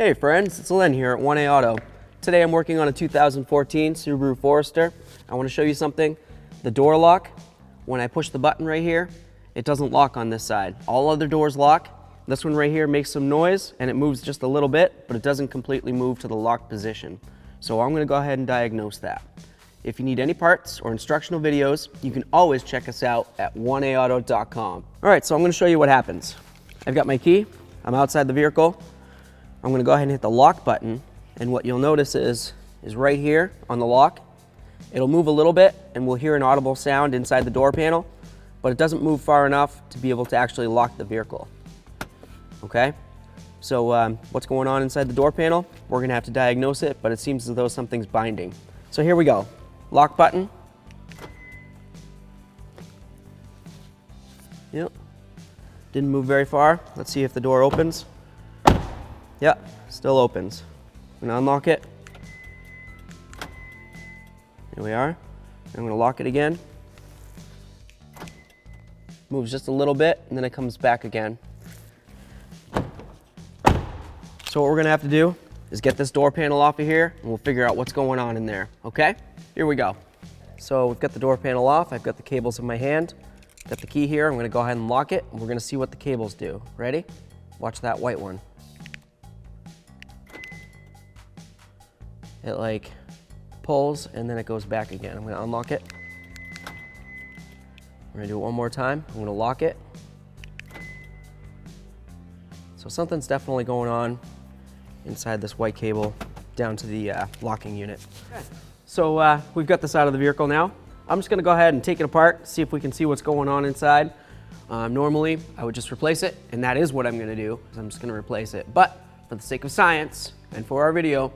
Hey friends, it's Len here at 1A Auto. Today I'm working on a 2014 Subaru Forester. I want to show you something. The door lock, when I push the button right here, it doesn't lock on this side. All other doors lock. This one right here makes some noise and it moves just a little bit, but it doesn't completely move to the locked position. So I'm going to go ahead and diagnose that. If you need any parts or instructional videos, you can always check us out at 1aauto.com. All right, so I'm going to show you what happens. I've got my key. I'm outside the vehicle. I'm going to go ahead and hit the lock button, and what you'll notice is right here on the lock, it'll move a little bit and we'll hear an audible sound inside the door panel, but it doesn't move far enough to be able to actually lock the vehicle. Okay, so what's going on inside the door panel? We're going to have to diagnose it, but it seems as though something's binding. So here we go. Lock button. Yep. Didn't move very far. Let's see if the door opens. Yep, still opens. I'm gonna unlock it. Here we are. I'm gonna lock it again. Moves just a little bit and then it comes back again. So what we're gonna have to do is get this door panel off of here and we'll figure out what's going on in there, okay? Here we go. So we've got the door panel off. I've got the cables in my hand. Got the key here. I'm gonna go ahead and lock it and we're gonna see what the cables do. Ready? Watch that white one. It like pulls and then it goes back again. I'm gonna unlock it. We're gonna do it one more time. I'm gonna lock it. So something's definitely going on inside this white cable down to the locking unit. Okay. So we've got this out of the vehicle now. I'm just gonna go ahead and take it apart, see if we can see what's going on inside. Normally, I would just replace it, and that is what I'm gonna do, is I'm just gonna replace it. But for the sake of science and for our video,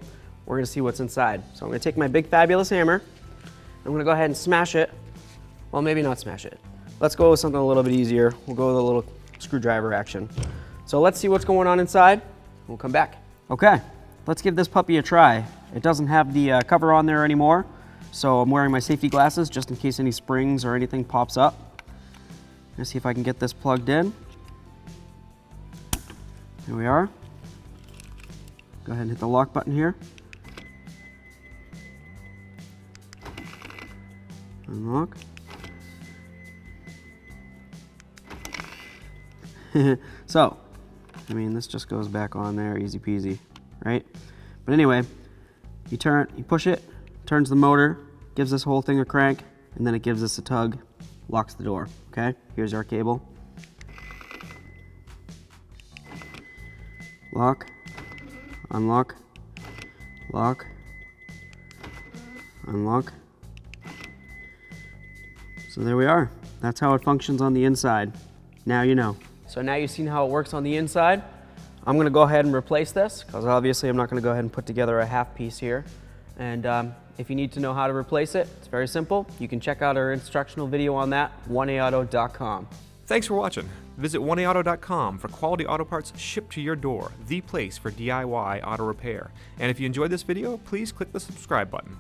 we're gonna see what's inside. So I'm gonna take my big fabulous hammer. I'm gonna go ahead and smash it. Well, maybe not smash it. Let's go with something a little bit easier. We'll go with a little screwdriver action. So let's see what's going on inside. We'll come back. Okay, let's give this puppy a try. It doesn't have the cover on there anymore, so I'm wearing my safety glasses just in case any springs or anything pops up. Let's see if I can get this plugged in. Here we are. Go ahead and hit the lock button here. Unlock. So, I mean, this just goes back on there, easy peasy, right? But anyway, you push it, turns the motor, gives this whole thing a crank, and then it gives us a tug, locks the door, okay? Here's our cable. Lock, unlock, lock, unlock. So there we are. That's how it functions on the inside. Now you know. So now you've seen how it works on the inside. I'm gonna go ahead and replace this, because obviously I'm not gonna go ahead and put together a half piece here. And if you need to know how to replace it, it's very simple. You can check out our instructional video on that, 1aauto.com. Thanks for watching. Visit 1aauto.com for quality auto parts shipped to your door, the place for DIY auto repair. And if you enjoyed this video, please click the subscribe button.